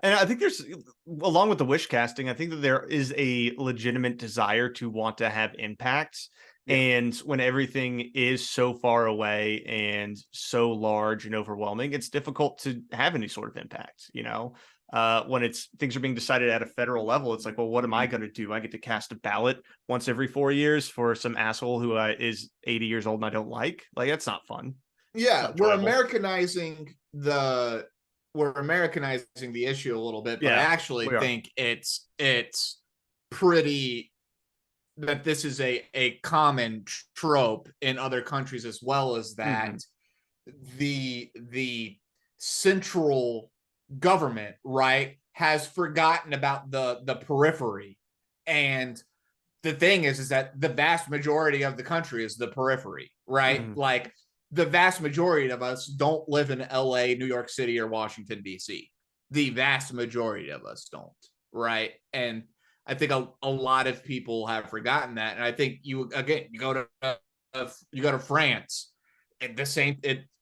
And I think there's, along with the wish casting, I think that there is a legitimate desire to want to have impacts. Yeah. And when everything is so far away and so large and overwhelming, it's difficult to have any sort of impact, you know? When things are being decided at a federal level, it's like, well, what am I going to do? I get to cast a ballot once every 4 years for some asshole who is 80 years old and I don't like. Like, that's not fun. Yeah, we're Americanizing the issue a little bit, but I actually think it's pretty that this is a common trope in other countries as well, as that the central government, right, has forgotten about the periphery. And the thing is that the vast majority of the country is the periphery, right? Like the vast majority of us don't live in LA, New York City, or Washington, DC. The vast majority of us don't, right? And I think a lot of people have forgotten that. And I think you go to France, and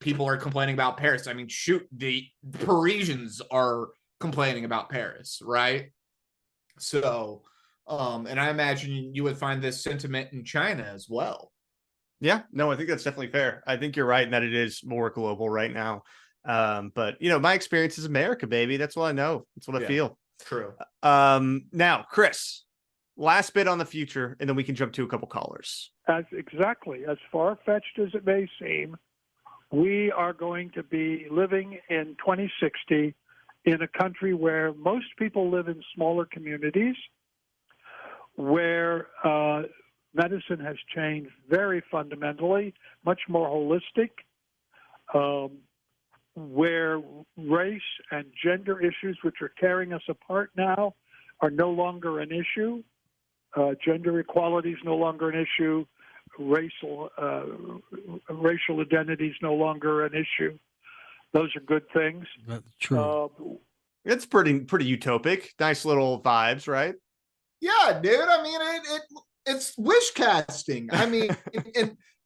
people are complaining about Paris. I mean, shoot, the Parisians are complaining about Paris, right? So, and I imagine you would find this sentiment in China as well. Yeah, no, I think that's definitely fair. I think you're right in that it is more global right now. But you know, my experience is America, baby. That's what I know. That's what I feel. True. Now, Chris, last bit on the future, and then we can jump to a couple callers. As far-fetched as it may seem, we are going to be living in 2060 in a country where most people live in smaller communities, where medicine has changed very fundamentally, much more holistic, where race and gender issues, which are tearing us apart now, are no longer an issue. Gender equality is no longer an issue. Racial identity is no longer an issue. Those are good things. That's true. It's pretty utopic. Nice little vibes, right? Yeah, dude. I mean, it's wish casting. I mean,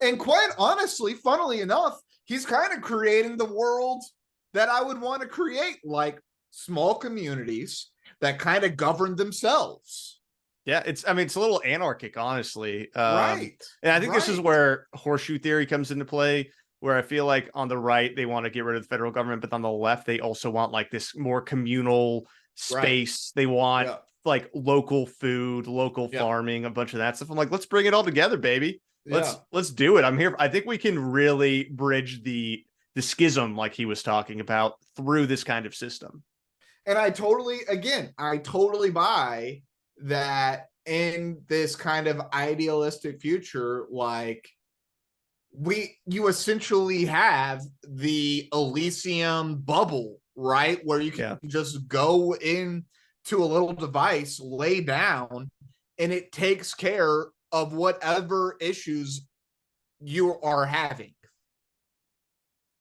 and quite honestly, funnily enough, he's kind of creating the world that I would want to create, like small communities that kind of govern themselves. Yeah, it's a little anarchic, honestly. Right. And I think this is where horseshoe theory comes into play, where I feel like on the right, they want to get rid of the federal government, but on the left, they also want like this more communal space. They want like local food, local farming, a bunch of that stuff. I'm like, let's bring it all together, baby. Let's do it. I'm here. I think we can really bridge the schism, like he was talking about, through this kind of system. And I totally buy that in this kind of idealistic future, like you essentially have the Elysium bubble, right? Where you can just go into a little device, lay down, and it takes care of whatever issues you are having,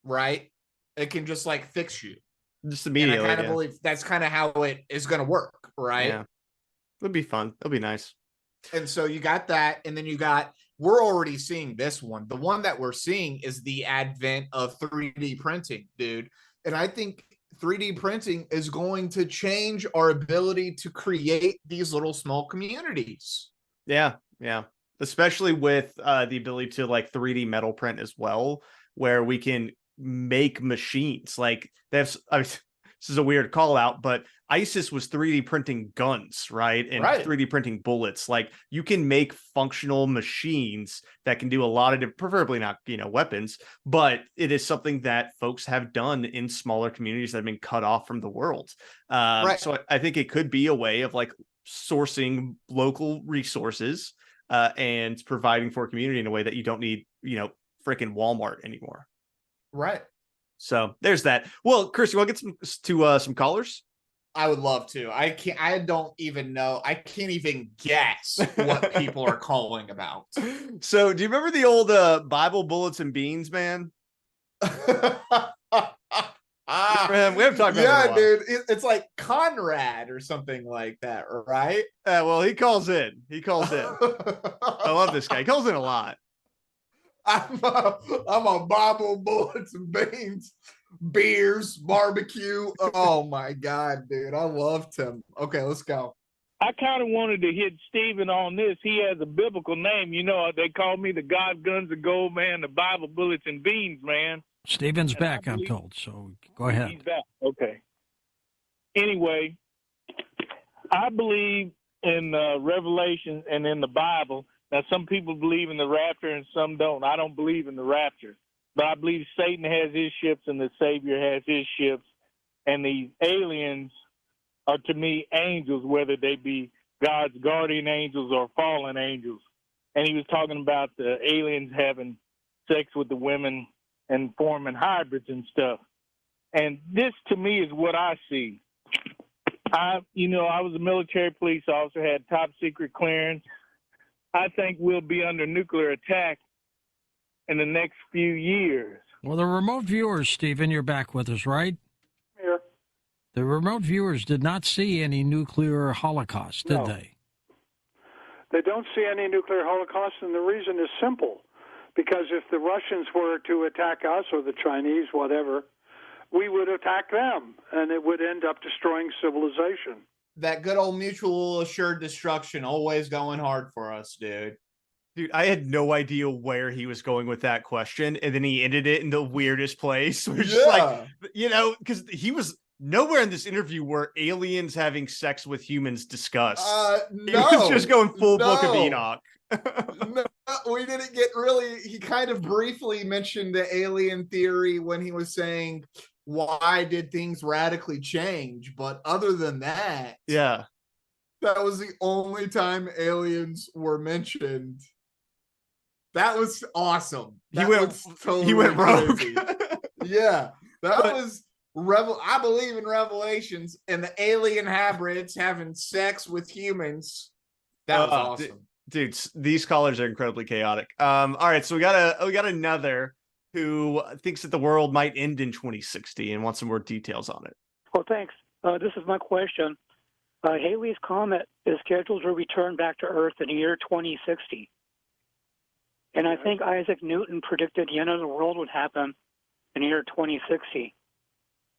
right? It can just like fix you. Just immediately. And I kind of believe that's kind of how it is going to work, right? Yeah. It'll be fun. It'll be nice. And so you got that, and then we're already seeing this one. The one that we're seeing is the advent of 3D printing, dude. And I think 3D printing is going to change our ability to create these little small communities. Yeah. Yeah. Especially with the ability to like 3D metal print as well, where we can make machines. Like this is a weird call out, but ISIS was 3D printing guns, right? And 3D printing bullets. Like you can make functional machines that can do a lot of preferably not, weapons, but it is something that folks have done in smaller communities that have been cut off from the world. So I think it could be a way of like sourcing local resources and providing for a community in a way that you don't need, freaking Walmart anymore. Right. So there's that. Well, Chris, you want to get some callers? I would love to. I don't even know. I can't even guess what people are calling about. So do you remember the old Bible bullets and beans, man? We haven't talked about yeah, it dude. It's like Conrad or something like that, right? Well, he calls in. I love this guy. He calls in a lot. I'm a Bible bullets and beans, beers, barbecue. Oh my god, dude. I loved him. Okay, let's go. I kind of wanted to hit Stephen on this. He has a biblical name. You know, they call me the God Guns of Gold man, the Bible Bullets and Beans man. Stephen's back, I'm told. So go ahead. He's back. Okay. Anyway, I believe in Revelation and in the Bible. Now, some people believe in the rapture and some don't. I don't believe in the rapture. But I believe Satan has his ships and the Savior has his ships. And these aliens are, to me, angels, whether they be God's guardian angels or fallen angels. And he was talking about the aliens having sex with the women and forming hybrids and stuff. And this, to me, is what I see. I was a military police officer, had top secret clearance. I think we'll be under nuclear attack in the next few years. Well, the remote viewers, Stephen, you're back with us, right? Here. The remote viewers did not see any nuclear holocaust, did they? They don't see any nuclear holocaust, and the reason is simple. Because if the Russians were to attack us or the Chinese, whatever, we would attack them, and it would end up destroying civilization. That good old mutual assured destruction, always going hard for us, dude. Dude, I had no idea where he was going with that question, and then he ended it in the weirdest place. We're just like, because he was nowhere in this interview were aliens having sex with humans discussed. No, he was just going full Book of Enoch. No, we didn't get really. He kind of briefly mentioned the alien theory when he was saying, why did things radically change? But other than that, yeah, that was the only time aliens were mentioned. That was awesome. He went rogue. Yeah, was I believe in Revelations and the alien hybrids having sex with humans. That was awesome. Dude, these callers are incredibly chaotic. All right, so we got another who thinks that the world might end in 2060 and wants some more details on it. Well, thanks. This is my question. Halley's Comet is scheduled to return back to Earth in the year 2060. And I think Isaac Newton predicted the end of the world would happen in the year 2060.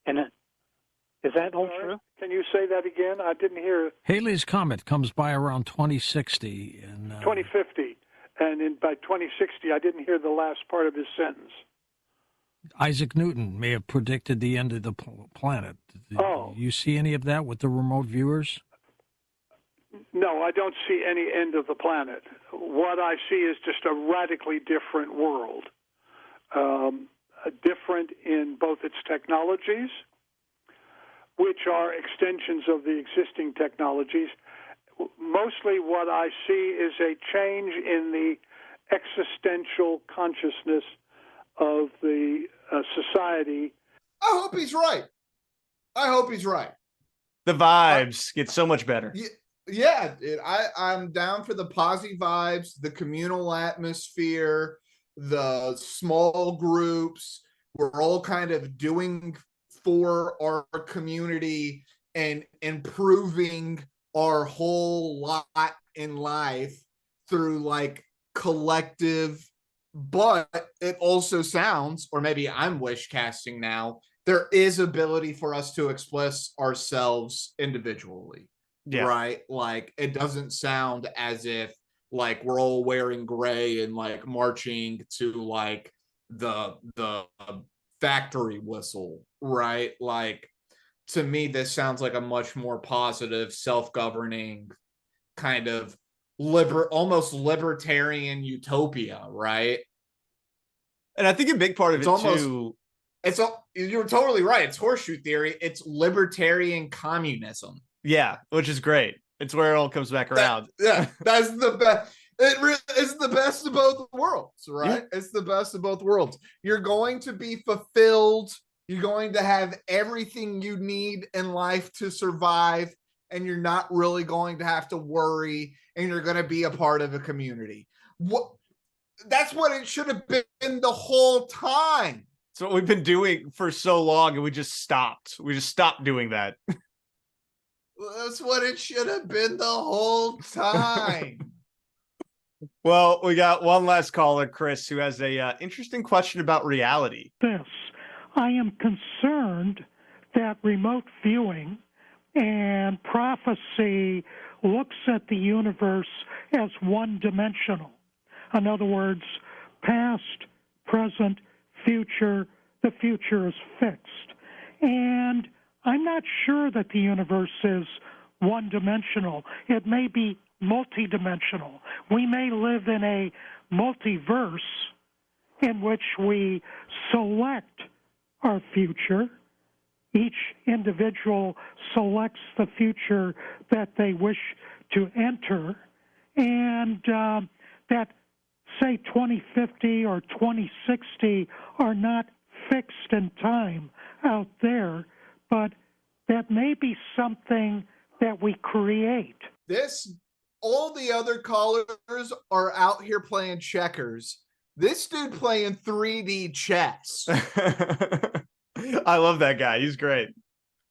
And is that all true? Can you say that again? I didn't hear. Halley's Comet comes by around 2060. And 2050. And by 2060, I didn't hear the last part of his sentence. Isaac Newton may have predicted the end of the planet. Oh. You see any of that with the remote viewers? No, I don't see any end of the planet. What I see is just a radically different world, different in both its technologies, which are extensions of the existing technologies. Mostly what I see is a change in the existential consciousness of the society. I hope he's right. The vibes get so much better. Yeah, I'm down for the posse vibes, the communal atmosphere, the small groups. We're all kind of doing for our community and improving our whole lot in life through like collective. But it also sounds, or maybe I'm wish casting now, there is ability for us to express ourselves individually. Yeah. Right? Like it doesn't sound as if like we're all wearing gray and like marching to like the factory whistle, right? Like to me, this sounds like a much more positive, self-governing kind of almost libertarian utopia, right? And I think a big part of too. You're totally right. It's horseshoe theory. It's libertarian communism. Yeah, which is great. It's where it all comes back around. That's the best. It's the best of both worlds, right? Yeah. It's the best of both worlds. You're going to be fulfilled. You're going to have everything you need in life to survive, and you're not really going to have to worry, and you're going to be a part of a community. That's what it should have been the whole time. It's what we've been doing for so long, and we just stopped. We just stopped doing that. That's what it should have been the whole time. Well, we got one last caller, Chris, who has a interesting question about reality. I am concerned that remote viewing and prophecy looks at the universe as one-dimensional. In other words, past, present, future, the future is fixed. And I'm not sure that the universe is one-dimensional. It may be multidimensional. We may live in a multiverse in which we select our future. Each individual selects the future that they wish to enter, and that, say, 2050 or 2060 are not fixed in time out there, but that may be something that we create. All the other callers are out here playing checkers. This dude playing 3D chess. I love that guy. He's great.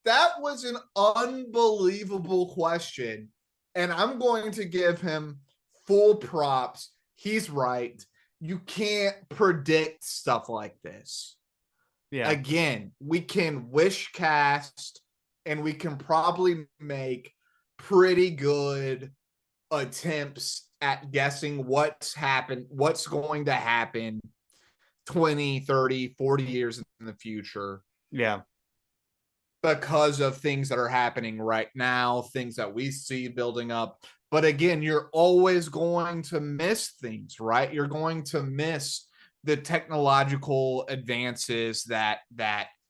That was an unbelievable question, and I'm going to give him full props. He's right. You can't predict stuff like this. Yeah. Again, we can wish cast, and we can probably make pretty good attempts at guessing what's going to happen 20, 30, 40 years in the future. Yeah. Because of things that are happening right now, things that we see building up. But again, you're always going to miss things, right? You're going to miss the technological advances that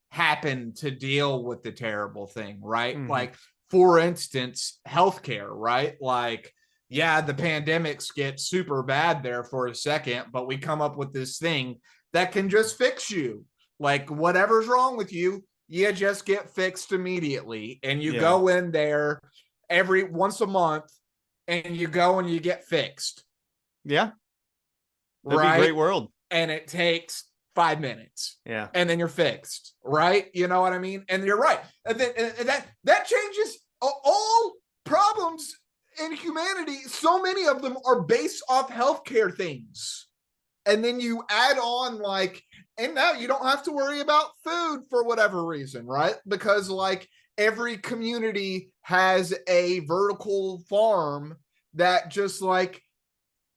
happen to deal with the terrible thing, right? Mm-hmm. Like, for instance, healthcare, right? Like, yeah, the pandemics get super bad there for a second, but we come up with this thing that can just fix you. Like, whatever's wrong with you, you just get fixed immediately. And you go in there once a month, and you go and you get fixed. Yeah. That'd be a great world. And it takes 5 minutes. Yeah. And then you're fixed, right? You know what I mean? And you're right. And then that changes all problems in humanity. So many of them are based off healthcare things. And then you add on, like, and now you don't have to worry about food for whatever reason, right? Because, like, every community has a vertical farm that just, like,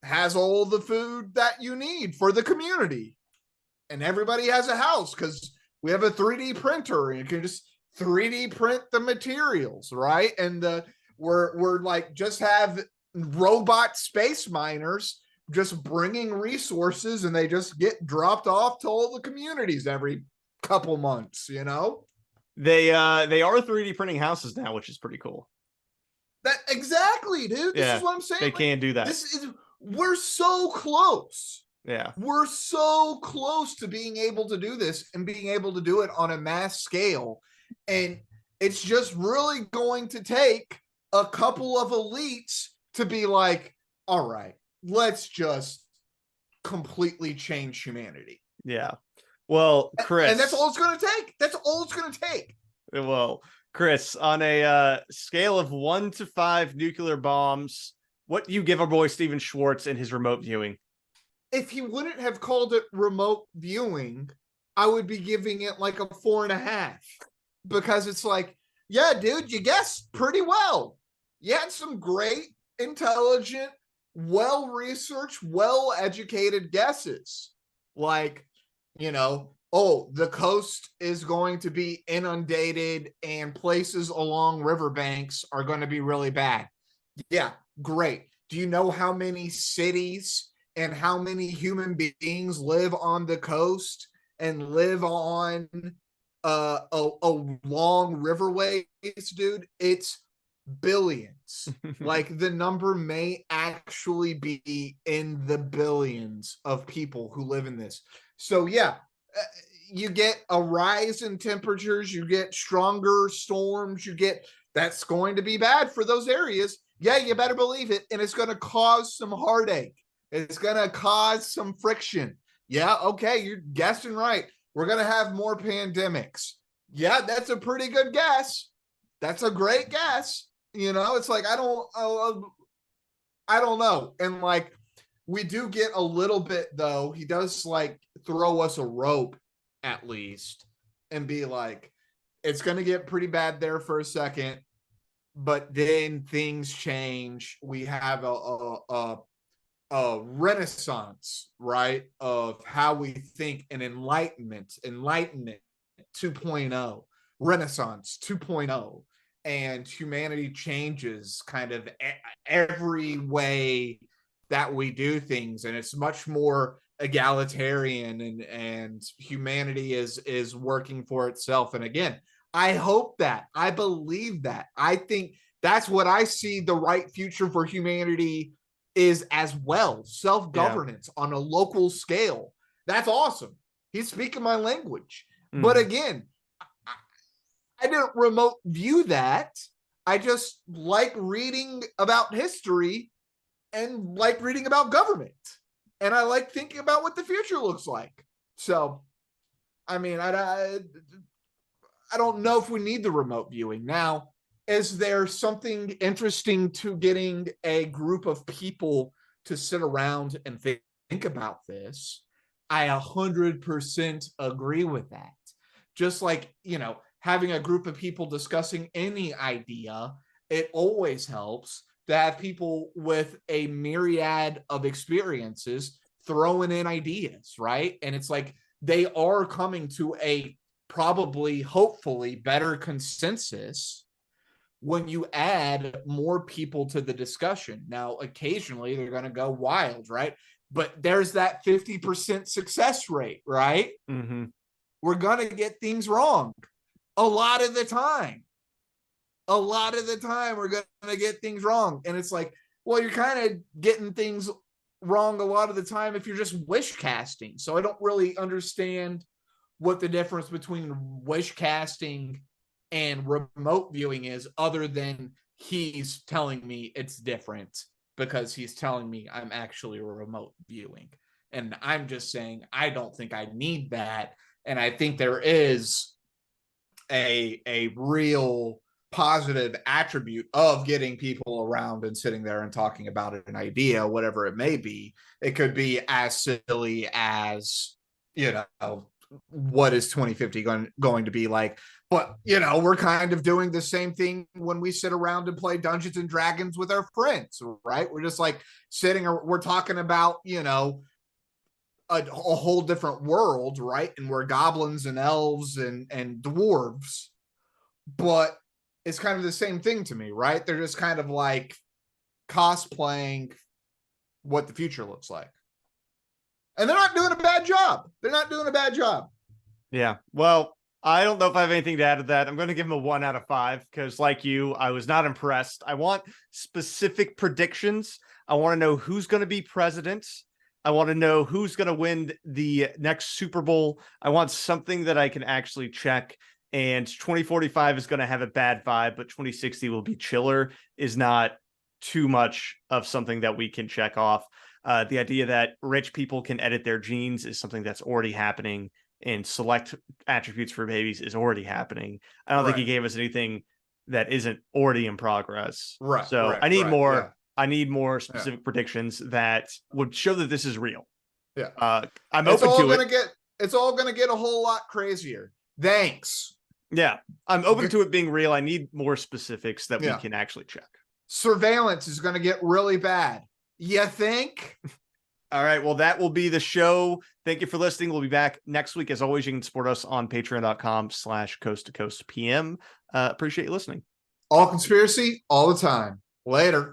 has all the food that you need for the community. And everybody has a house because we have a 3D printer, and you can just 3D print the materials, right? And we're like, just have robot space miners just bringing resources, and they just get dropped off to all the communities every couple months, you know? They are 3D printing houses now, which is pretty cool. That exactly, dude. This is what I'm saying. They can't do that. We're so close. Yeah. We're so close to being able to do this and being able to do it on a mass scale. And it's just really going to take a couple of elites to be like, all right, let's just completely change humanity. Yeah. Well, Chris. And that's all it's going to take. That's all it's going to take. Well, Chris, on a scale of 1 to 5 nuclear bombs, what do you give our boy Stephan Schwartz and his remote viewing? If he wouldn't have called it remote viewing, I would be giving it like a 4.5. Because it's like, yeah, dude, you guessed pretty well. You had some great, intelligent, well-researched, well-educated guesses. Like, you know, oh, the coast is going to be inundated and places along riverbanks are going to be really bad. Yeah, great. Do you know how many cities and how many human beings live on the coast and live on a long riverways, dude? It's billions. Like the number may actually be in the billions of people who live in this. So yeah, you get a rise in temperatures, you get stronger storms, that's going to be bad for those areas. Yeah, you better believe it. And it's going to cause some heartache. It's going to cause some friction. Yeah, okay, you're guessing right. We're going to have more pandemics. Yeah, that's a pretty good guess. That's a great guess. It's like, I don't know. And like, we do get a little bit though. He does like throw us a rope at least and be like, it's going to get pretty bad there for a second, but then things change. We have a renaissance, right, of how we think, an enlightenment 2.0, renaissance 2.0, and humanity changes kind of every way that we do things, and it's much more egalitarian, and humanity is working for itself. And again, I hope that, I believe that, I think that's what I see the right future for humanity is as well. Self-governance on a local scale. That's awesome. He's speaking my language. But again, I didn't remote view that. I just like reading about history and like reading about government. And I like thinking about what the future looks like. So, I mean, I don't know if we need the remote viewing. Now, is there something interesting to getting a group of people to sit around and think about this? I 100% agree with that. Just like, having a group of people discussing any idea, it always helps to have people with a myriad of experiences throwing in ideas, right? And it's like they are coming to a probably, hopefully, better consensus when you add more people to the discussion. Now, occasionally they're going to go wild, right? But there's that 50% success rate, right? Mm-hmm. We're going to get things wrong a lot of the time. A lot of the time we're going to get things wrong. And it's like, well, you're kind of getting things wrong a lot of the time if you're just wish casting. So I don't really understand what the difference between wish casting and remote viewing is, other than he's telling me it's different because he's telling me I'm actually remote viewing. And I'm just saying, I don't think I need that. And I think there is a real positive attribute of getting people around and sitting there and talking about an idea, whatever it may be. It could be as silly as, what is 2050 going to be like? But, we're kind of doing the same thing when we sit around and play Dungeons and Dragons with our friends, right? We're just like we're talking about, a whole different world, right? And we're goblins and elves and dwarves, but it's kind of the same thing to me, right? They're just kind of like cosplaying what the future looks like. And they're not doing a bad job. Yeah. Well, I don't know if I have anything to add to that. I'm going to give him a 1 out of 5 because, like you, I was not impressed. I want specific predictions. I want to know who's going to be president. I want to know who's going to win the next Super Bowl. I want something that I can actually check. And 2045 is going to have a bad vibe, but 2060 will be chiller is not too much of something that we can check off. The idea that rich people can edit their genes is something that's already happening, and select attributes for babies is already happening. I don't think he gave us anything that isn't already in progress. Right. So I need more. Yeah. I need more specific predictions that would show that this is real. Yeah. I'm open to it. It's all going to get a whole lot crazier. Thanks. Yeah. I'm open to it being real. I need more specifics that we can actually check. Surveillance is going to get really bad. You think? All right. Well, that will be the show. Thank you for listening. We'll be back next week. As always, you can support us on patreon.com/coast-to-coast PM. Appreciate you listening. All conspiracy, all the time. Later.